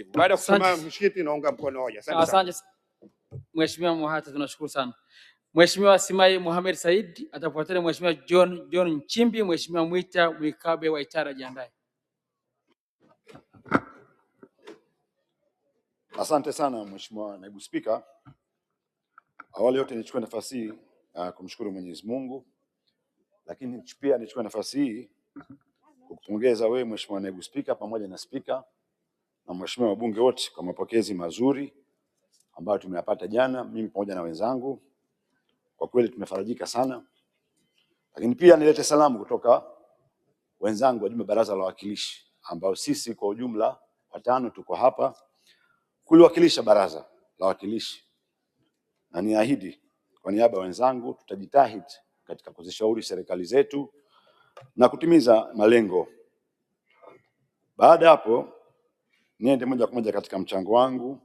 utulivu. Baada ya kusoma mshikiti, naunga mkono hoja. Asante Mheshimiwa Muhata, tunashukuru sana. Mheshimiwa Simai Mohamed Said atafuatana Mheshimiwa John Nchimbi. Mheshimiwa Mwita Mwikabe wa Itara, jiandae. Asante sana Mheshimiwa Naibu Spika. Awali yote nichukue nafasi hii kumshukuru Mwenyezi Mungu, lakini pia nichukue nafasi hii kukupongeza wewe Mheshimiwa Naibu Spika pamoja na Spika na Mheshimiwa wabunge wote kwa mapokezi mazuri ambayo tumeyapata jana, mimi pamoja na wenzangu. Kwa kweli tumefarajika sana. Lakini pia nilete salamu kutoka wenzangu wajumbe Baraza la Wawakilishi ambao sisi kwa ujumla watano tuko hapa kuliwakilisha Baraza la Wawakilishi, na niahidi kwa niaba ya wenzangu tutajitahidi katika kuzishauri serikali zetu na kutimiza malengo. Baada hapo niende moja kwa moja katika mchango wangu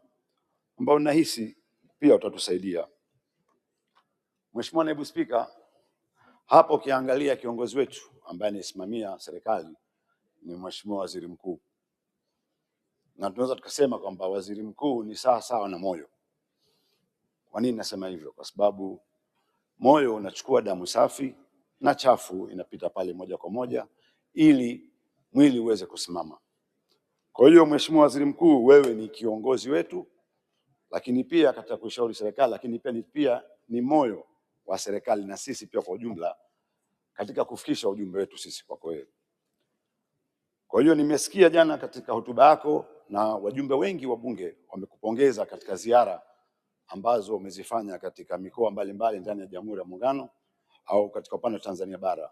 ambao nahisi pia utatusaidia. Mheshimiwa Naibu Spika, hapo ukiangalia kiongozi wetu ambaye anasimamia serikali ni Mheshimiwa Waziri Mkuu, na tunaweza tukasema kwamba Waziri Mkuu ni sawa na moyo. Kwa nini nasema hivyo? Kwa sababu moyo unachukua damu safi na chafu inapita pale moja kwa moja ili mwili uweze kusimama. Kwa hiyo Mheshimiwa Waziri Mkuu, wewe ni kiongozi wetu, lakini pia katika kushauri serikali, lakini pia ni moyo wa serikali na sisi pia kwa ujumla katika kufikisha ujumbe wetu sisi kwako wewe. Kwa hiyo nimesikia jana katika hotuba yako na wajumbe wengi wa bunge wamekupongeza katika ziara ambazo umezifanya katika mikoa mbalimbali ndani ya Jamhuri ya Muungano au katika upande wa Tanzania bara.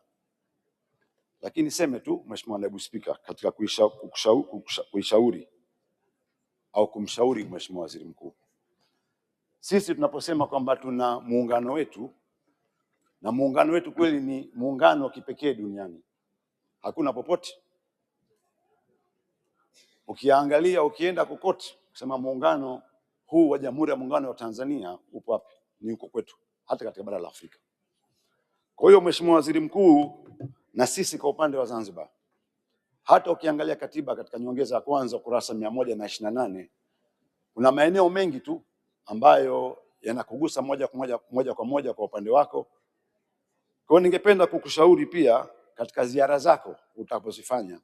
Lakini seme tu Mheshimiwa Naibu Spika, katika kuishauri au kumshauri Mheshimiwa Waziri Mkuu, sisi tunaposema kwamba tuna muungano wetu, na muungano wetu kweli ni muungano wa kipekee duniani, hakuna popote. Ukiangalia ukienda kokote kusema muungano huu wa Jamhuri ya Muungano wa Tanzania upo wapi? Ni huko kwetu, hata katika bara la Afrika. Kwa hiyo Mheshimiwa Waziri Mkuu, na sisi kwa upande wa Zanzibar, hata ukiangalia katiba katika nyongeza ya kwanza ukurasa 128 kuna maeneo mengi tu ambayo yanakugusa moja kwa moja kwa upande wako. Kwa hiyo ningependa kukushauri pia katika ziara zako utapozifanya,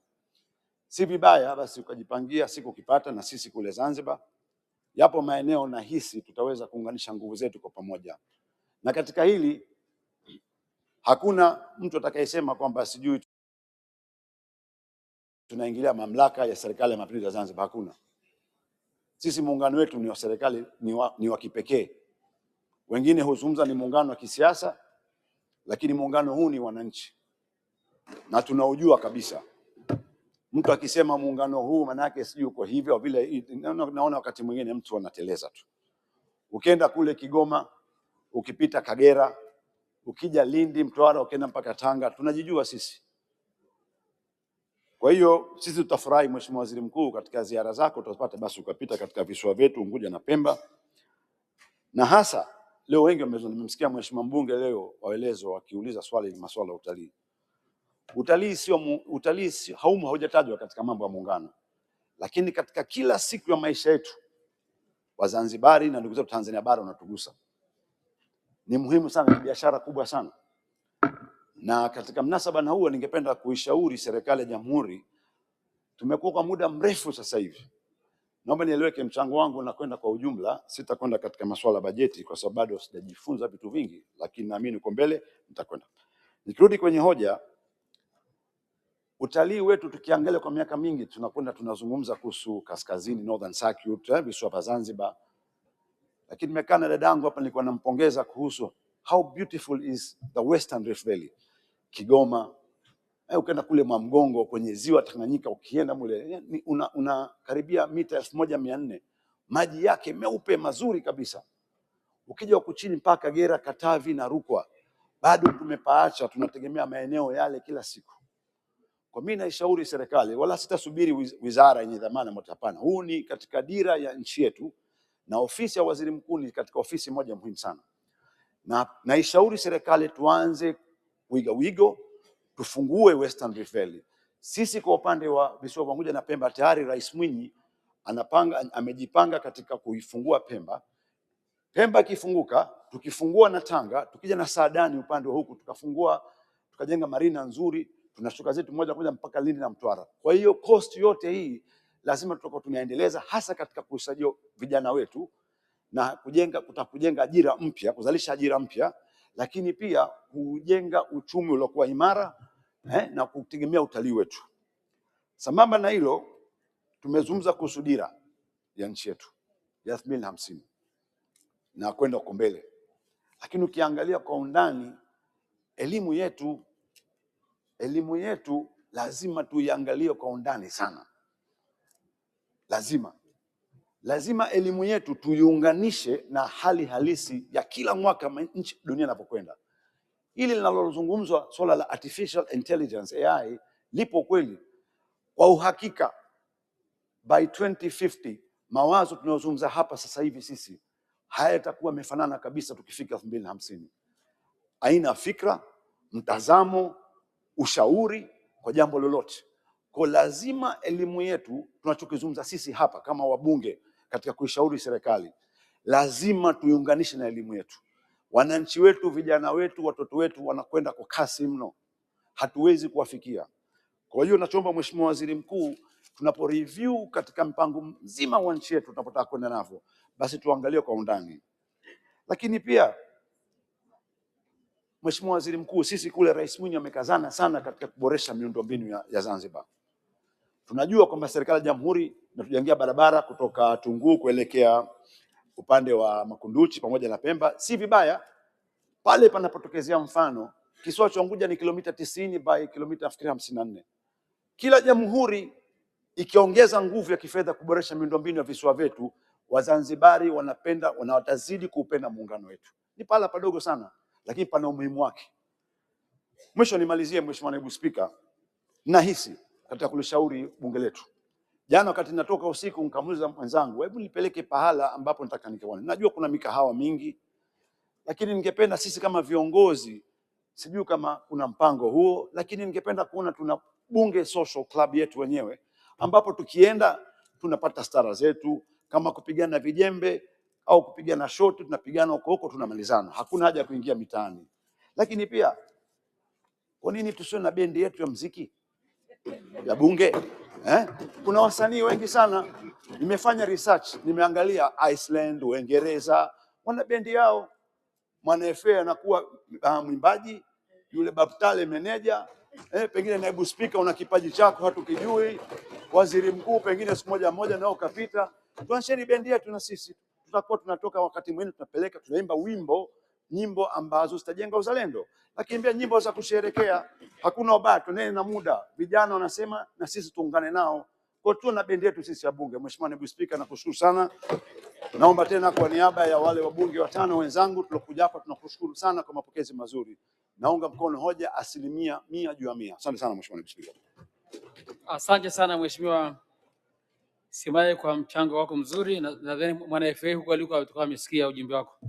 si vibaya basi ukajipangia siku ukipata na sisi kule Zanzibar. Yapo maeneo nahisi tutaweza kuunganisha nguvu zetu kwa pamoja, na katika hili hakuna mtu atakayesema kwamba sijui tunaingilia mamlaka ya Serikali ya Mapinduzi ya Zanzibar. Hakuna. Sisi muungano wetu ni wa serikali, ni wa kipekee. Wengine huzungumza ni muungano wa kisiasa, lakini muungano huu ni wananchi na tunaujua kabisa. Mtu akisema muungano huu maana yake sijui uko hivyo au vile, naona wakati mwingine mtu anateleza tu. Ukienda kule Kigoma, ukipita Kagera, ukija Lindi, Mtwara, ukienda mpaka Tanga, tunajijua sisi. Kwa hiyo sisi tutafurahi Mheshimiwa Waziri Mkuu katika ziara zako utapata basi ukapita katika visiwa vyetu Unguja na Pemba. Na hasa leo wengi wamemsikia Mheshimiwa mbunge leo waelezo wakiuliza masuala ya utalii. Utalii haujatajwa katika mambo ya muungano, lakini katika kila siku ya maisha yetu Wazanzibari na ndugu zetu Tanzania bara unatugusa. Ni muhimu sana, ni biashara kubwa sana. Na katika mnasaba na huo ningependa kuishauri serikali ya Jamhuri, tumekuwa kwa muda mrefu sasa hivi. Naomba nieleweke mchango wangu na kwenda kwa ujumla, sitakwenda katika masuala bajeti kwa sababu bado sijajifunza vitu vingi, lakini naamini uko mbele nitakwenda. Nikirudi kwenye hoja, utalii wetu tukiangalia kwa miaka mingi tunazungumza kuhusu kaskazini, Northern Circuit, visiwa vya Zanzibar. Lakini nimekaa na dadangu hapa nilikuwa nampongeza kuhusu how beautiful is the Western Rift Valley. Kigoma, ukienda kule Mwamgongo kwenye ziwa Tanganyika, ukienda mule una karibia mita 1400, maji yake meupe mazuri kabisa. Ukija huku chini mpaka Kagera, Katavi na Rukwa, bado tumepaacha, tunategemea maeneo yale kila siku. Kwa mimi naishauri serikali, wala sitasubiri wizara yenye dhamana moja, hapana. Huu ni katika dira ya nchi yetu, na ofisi ya Waziri Mkuu ni katika ofisi moja muhimu sana. Na naishauri serikali tuanze wigo tufungue Western Rift Valley. Sisi kwa upande wa visiwa vya Unguja na Pemba tayari Rais Mwinyi amejipanga katika kuifungua Pemba. Pemba ikifunguka, tukifungua na Tanga, tukija na Saadani upande wa huku, tukajenga marina nzuri, tunashuka zetu moja kwa moja mpaka Lindi na Mtwara. Kwa hiyo coast yote hii lazima tutakuwa tunaendeleza, hasa katika kusaidia vijana wetu na kujenga ajira mpya, kuzalisha ajira mpya, lakini pia kujenga uchumi uliokuwa imara na kutegemea utalii wetu. Sambamba na hilo, tumezungumza kuhusu dira ya nchi yetu ya 2050 na kwenda huko mbele, lakini ukiangalia kwa undani elimu yetu lazima tuiangalie kwa undani sana. Lazima elimu yetu tuiunganishe na hali halisi ya kila mwaka nchi dunia inapokwenda. Hili linalozungumzwa swala la artificial intelligence AI lipo kweli. Kwa uhakika by 2050 mawazo tunayozungumza hapa sasa hivi sisi hayatakuwa yamefanana kabisa tukifika 2050. Aina fikra, mtazamo, ushauri kwa jambo lolote. Kwa lazima elimu yetu tunachokizungumza sisi hapa kama wabunge katika kuishauri serikali, lazima tuiunganishe na elimu yetu. Wananchi wetu, vijana wetu, watoto wetu wanakwenda kwa kasi mno, hatuwezi kuwafikia. Kwa hiyo nachoomba Mheshimiwa Waziri Mkuu, tunapo review katika mpango mzima wa nchi yetu tunapotaka kwenda navyo, basi tuangalie kwa undani. Lakini pia Mheshimiwa Waziri Mkuu, sisi kule Rais Mwinyi amekazana sana katika kuboresha miundombinu ya Zanzibar. Tunajua kwamba serikali ya Jamhuri inatujengea barabara kutoka Tunguu kuelekea upande wa Makunduchi pamoja na Pemba. Si vibaya pale panapotokezea, mfano kisiwa cha Unguja ni kilomita 90 by kilomita 54. Kila Jamhuri ikiongeza nguvu ya kifedha kuboresha miundombinu ya visiwa vyetu, Wazanzibari watazidi kuupenda muungano wetu. Ni pala padogo sana, lakini pana umuhimu wake. Mwisho nimalizie, Mheshimiwa Naibu Spika, nahisi katika kulishauri bunge letu. Jana wakati natoka usiku nikamuuliza mwenzangu, hebu nipeleke pahala ambapo nataka nikaone. Najua kuna mikahawa mingi, lakini ningependa sisi kama viongozi, sijui kama kuna mpango huo, lakini ningependa kuona tuna bunge social club yetu wenyewe, ambapo tukienda tunapata stara zetu, kama kupigana vijembe au kupigana shoti, tunapigana huko tunamalizana. Hakuna haja ya kuingia mitaani. Lakini pia kwa nini tusiwe na bendi yetu ya muziki ya bunge? Kuna wasanii wengi sana. Nimefanya research, nimeangalia Iceland, Uingereza, wana bendi yao. Mwana FA anakuwa mwimbaji, yule Babtale meneja, pengine naibu spika una kipaji chako hatukijui, waziri mkuu pengine siku moja nao kapita. Tuanzeni bendi yetu na sisi tutakuwa tunatoka wakati mwingine tunapeleka, tunaimba nyimbo ambazo zitajenga uzalendo, lakini pia nyimbo za kusherekea. Hakuna ubaya, tunene na muda. Vijana wanasema na sisi tuungane nao. Kwa tu na bendi yetu sisi ya bunge. Mheshimiwa Naibu Spika, nakushukuru sana. Naomba tena kwa niaba ya wale wabunge watano wenzangu tulokuja hapa, tunakushukuru sana kwa mapokezi mazuri. Naunga mkono hoja 100%. Asante sana Mheshimiwa Naibu Spika. Asante sana Mheshimiwa Simaye kwa mchango wako mzuri. Nadhani mwana FA huko alikuwa amesikia ujumbe wako.